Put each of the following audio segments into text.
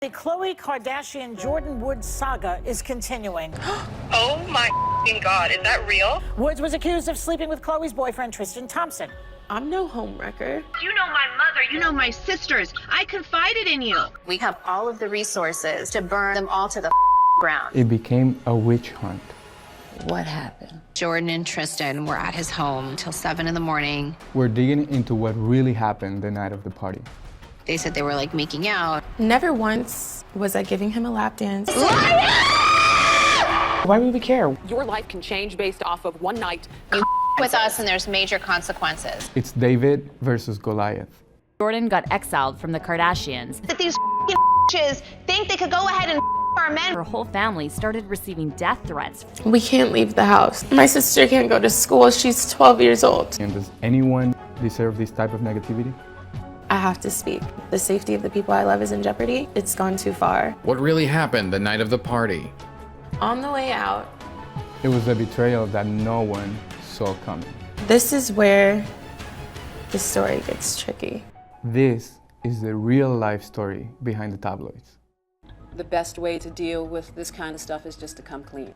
The Khloe Kardashian Jordyn Woods saga is continuing. Oh my God, is that real? Woods was accused of sleeping with Khloe's boyfriend, Tristan Thompson. I'm no homewrecker. You know my mother, you know my sisters. I confided in you. We have all of the resources to burn them all to the ground. It became a witch hunt. What happened? Jordyn and Tristan were at his home till 7 in the morning. We're digging into what really happened the night of the party. They said they were like making out. Never once was I giving him a lap dance. Why would we care? Your life can change based off of one night. You with us and there's major consequences. It's David versus Goliath. Jordyn got exiled from the Kardashians. That these bitches think they could go ahead and our men. Her whole family started receiving death threats. We can't leave the house. My sister can't go to school. She's 12 years old. And does anyone deserve this type of negativity? I have to speak. The safety of the people I love is in jeopardy. It's gone too far. What really happened the night of the party? On the way out, It was a betrayal that no one saw coming. this is where the story gets tricky. This is the real life story behind the tabloids. The best way to deal with this kind of stuff is just to come clean.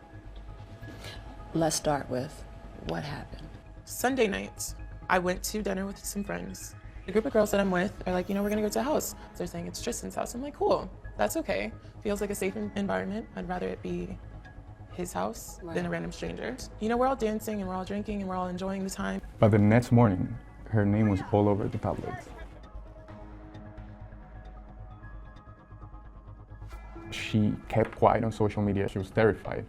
Let's start with what happened. Sunday nights, I went to dinner with some friends. The group of girls that I'm with are like, we're gonna go to a house. So they're saying it's Tristan's house. I'm like, cool, that's okay. Feels like a safe environment. I'd rather it be his house than a random stranger. We're all dancing and we're all drinking and we're all enjoying the time. But the next morning, her name was all over the tabloids. She kept quiet on social media. She was terrified.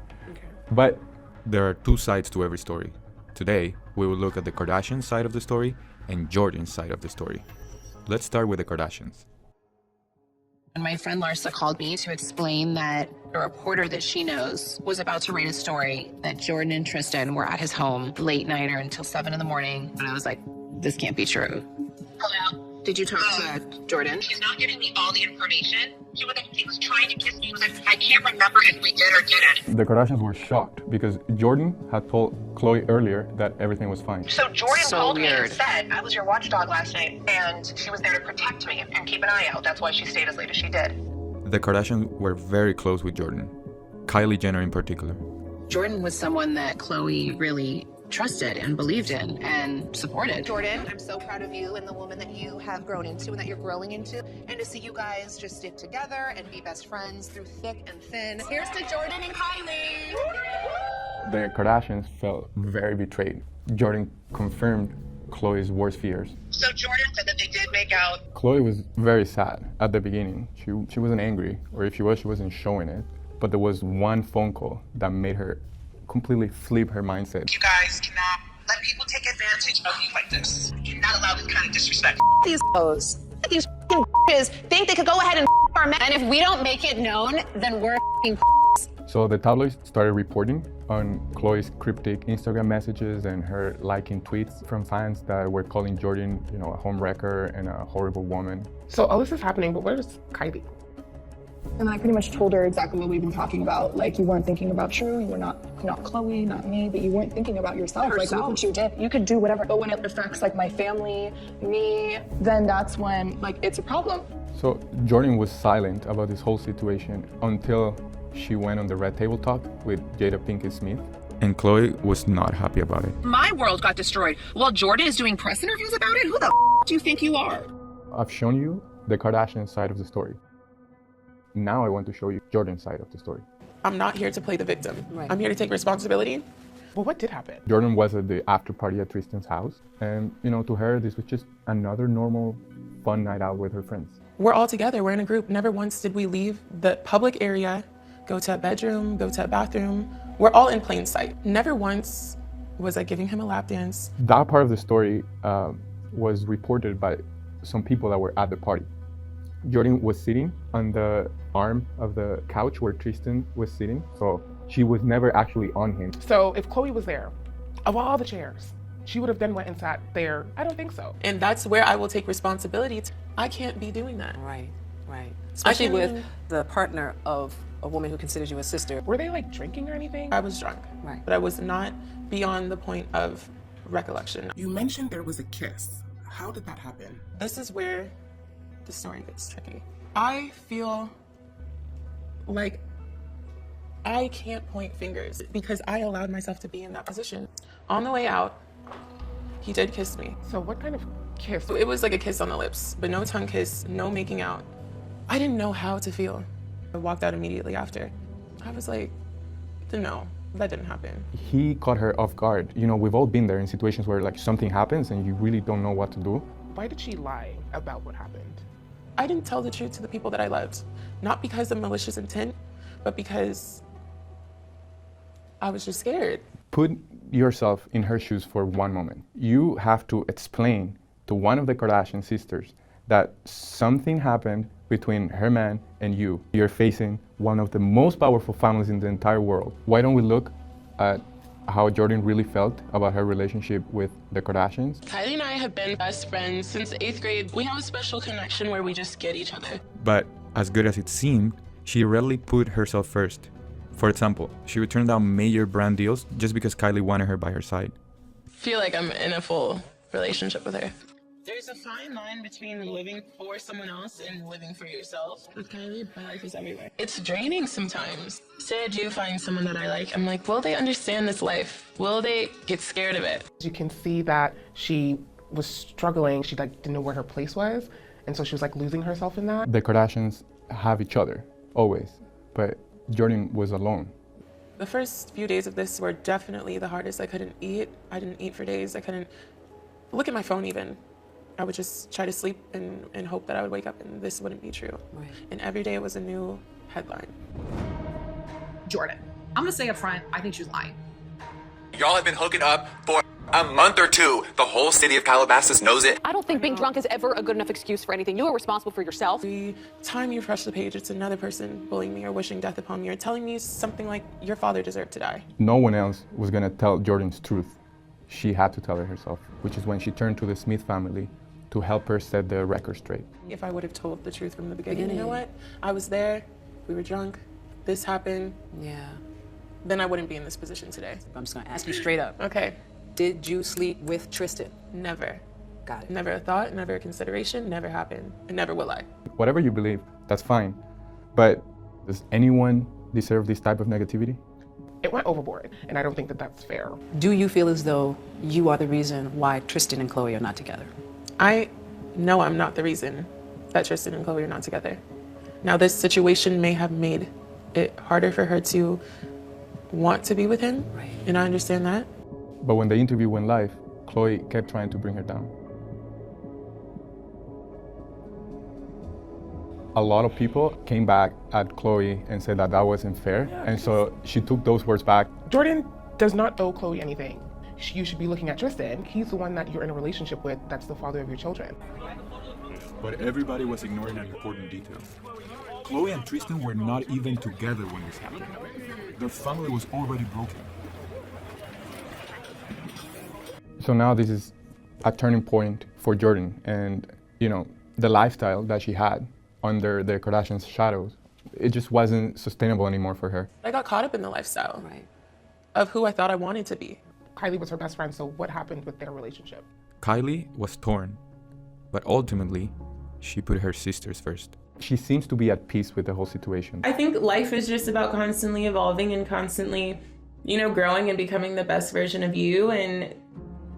But there are two sides to every story. Today, we will look at the Kardashian side of the story and Jordyn's side of the story. Let's start with the Kardashians. And my friend Larsa called me to explain that a reporter that she knows was about to write a story that Jordyn and Tristan were at his home late night or until 7 in the morning. And I was like, this can't be true. Hello? Did you talk to Jordyn? She's not giving me all the information. She was trying to kiss me. He was like, I can't remember if we did or didn't. the Kardashians were shocked because Jordyn had told Khloe earlier that everything was fine. So Jordyn So called me and weird. said, I was your watchdog last night, and she was there to protect me and keep an eye out. That's why she stayed as late as she did. The Kardashians were very close with Jordyn, Kylie Jenner in particular. Jordyn was someone that Khloe really trusted and believed in and supported. Jordyn, I'm so proud of you and the woman that you have grown into and that you're growing into. And to see you guys just stick together and be best friends through thick and thin. Here's to Jordyn and Kylie. The Kardashians felt very betrayed. Jordyn confirmed Khloe's worst fears. So Jordyn said that they did make out. Khloe was very sad at the beginning. She wasn't angry, or if she wasn't showing it. But there was one phone call that made her completely flip her mindset. You guys cannot let people take advantage of you like this. You cannot allow this kind of disrespect. These hoes. These bitches think they could go ahead and our men. And if we don't make it known, then we're So the tabloids started reporting on Khloe's cryptic Instagram messages and her liking tweets from fans that were calling Jordyn, a homewrecker and a horrible woman. So all this is happening, but where's Kylie? And I pretty much told her exactly what we've been talking about. Like, you weren't thinking about True, you were not Khloe, not me, but you weren't thinking about yourself. Like, look what you did. You could do whatever, but when it affects my family, me, then that's when it's a problem. So Jordyn was silent about this whole situation until she went on the Red Table Talk with Jada Pinkett Smith. And Khloe was not happy about it. My world got destroyed while Jordyn is doing press interviews about it. Who the do you think you are? I've shown you the Kardashian side of the story. Now I want to show you Jordyn's side of the story. I'm not here to play the victim. I'm here to take responsibility. Well, what did happen? Jordyn was at the after party at Tristan's house. And, to her, this was just another normal, fun night out with her friends. We're all together, we're in a group. Never once did we leave the public area, go to a bedroom, go to a bathroom. We're all in plain sight. Never once was I giving him a lap dance. That part of the story was reported by some people that were at the party. Jordyn was sitting on the arm of the couch where Tristan was sitting, so she was never actually on him. So if Khloe was there, of all the chairs, she would have then went and sat there. I don't think so. And that's where I will take responsibility. I can't be doing that. Right. Especially with the partner of a woman who considers you a sister. Were they drinking or anything? I was drunk, but I was not beyond the point of recollection. You mentioned there was a kiss. How did that happen? This is where the story gets tricky. I feel Like, I can't point fingers because I allowed myself to be in that position. On the way out, he did kiss me. So what kind of kiss? It was like a kiss on the lips, but no tongue kiss, no making out. I didn't know how to feel. I walked out immediately after. I was like, no, that didn't happen. He caught her off guard. You know, we've all been there in situations where like something happens and you really don't know what to do. Why did she lie about what happened? I didn't tell the truth to the people that I loved. Not because of malicious intent, but because I was just scared. Put yourself in her shoes for one moment. You have to explain to one of the Kardashian sisters that something happened between her man and you. You're facing one of the most powerful families in the entire world. Why don't we look at how Jordyn really felt about her relationship with the Kardashians? Kylie and I have been best friends since 8th grade. We have a special connection where we just get each other. But as good as it seemed, she rarely put herself first. For example, she would turn down major brand deals just because Kylie wanted her by her side. I feel like I'm in a full relationship with her. There's a fine line between living for someone else and living for yourself. With Kylie, my life is everywhere. It's draining sometimes. Say I do find someone that I like, I'm like, will they understand this life? Will they get scared of it? You can see that she was struggling. She like didn't know where her place was. And so she was like losing herself in that. The Kardashians have each other, always. But Jordyn was alone. The first few days of this were definitely the hardest. I couldn't eat. I didn't eat for days. I couldn't look at my phone even. I would just try to sleep and hope that I would wake up and this wouldn't be true. Right. And every day it was a new headline. Jordyn, I'm gonna say up front, I think she's lying. Y'all have been hooking up for a month or two. The whole city of Calabasas knows it. I don't think being drunk is ever a good enough excuse for anything. You are responsible for yourself. The time you refresh the page, it's another person bullying me or wishing death upon me or telling me something like, your father deserved to die. No one else was gonna tell Jordyn's truth. She had to tell it herself, which is when she turned to the Smith family to help her set the record straight. If I would have told the truth from the beginning, you know what? I was there, we were drunk, this happened. Yeah. Then I wouldn't be in this position today. I'm just gonna ask you straight up. Okay. Did you sleep with Tristan? Never. Got it. Never a thought, never a consideration, never happened, and never will I. Whatever you believe, that's fine. But does anyone deserve this type of negativity? It went overboard, and I don't think that that's fair. Do you feel as though you are the reason why Tristan and Khloe are not together? I know I'm not the reason that Tristan and Khloe are not together. Now, this situation may have made it harder for her to want to be with him, right. And I understand that. But when the interview went live, Khloe kept trying to bring her down. A lot of people came back at Khloe and said that that wasn't fair, and so she took those words back. Jordyn does not owe Khloe anything. You should be looking at Tristan. He's the one that you're in a relationship with. That's the father of your children. But everybody was ignoring an important detail. Khloe and Tristan were not even together when this happened. Their family was already broken. So now this is a turning point for Jordyn, and you know, the lifestyle that she had under the Kardashians' shadows, it just wasn't sustainable anymore for her. I got caught up in the lifestyle of who I thought I wanted to be. Kylie was her best friend, so what happened with their relationship? Kylie was torn, but ultimately, she put her sisters first. She seems to be at peace with the whole situation. I think life is just about constantly evolving and constantly, growing and becoming the best version of you. And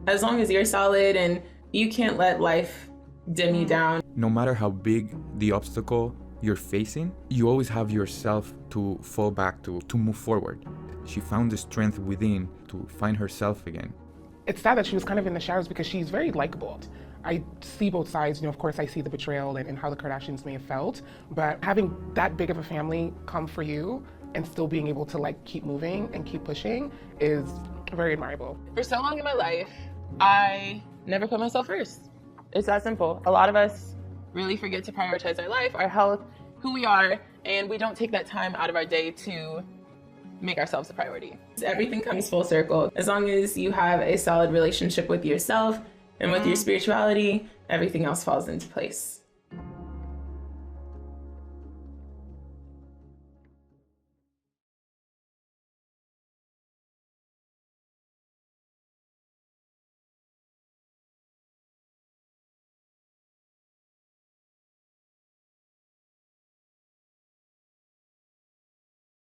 as long as you're solid and you can't let life dim you down. No matter how big the obstacle you're facing, you always have yourself to fall back to move forward. She found the strength within to find herself again. It's sad that she was kind of in the shadows because she's very likable. I see both sides. Of course, I see the betrayal and how the Kardashians may have felt, but having that big of a family come for you and still being able to keep moving and keep pushing is very admirable. For so long in my life, I never put myself first. It's that simple. A lot of us really forget to prioritize our life, our health, who we are, and we don't take that time out of our day to make ourselves a priority. Everything comes full circle. As long as you have a solid relationship with yourself and with your spirituality, everything else falls into place.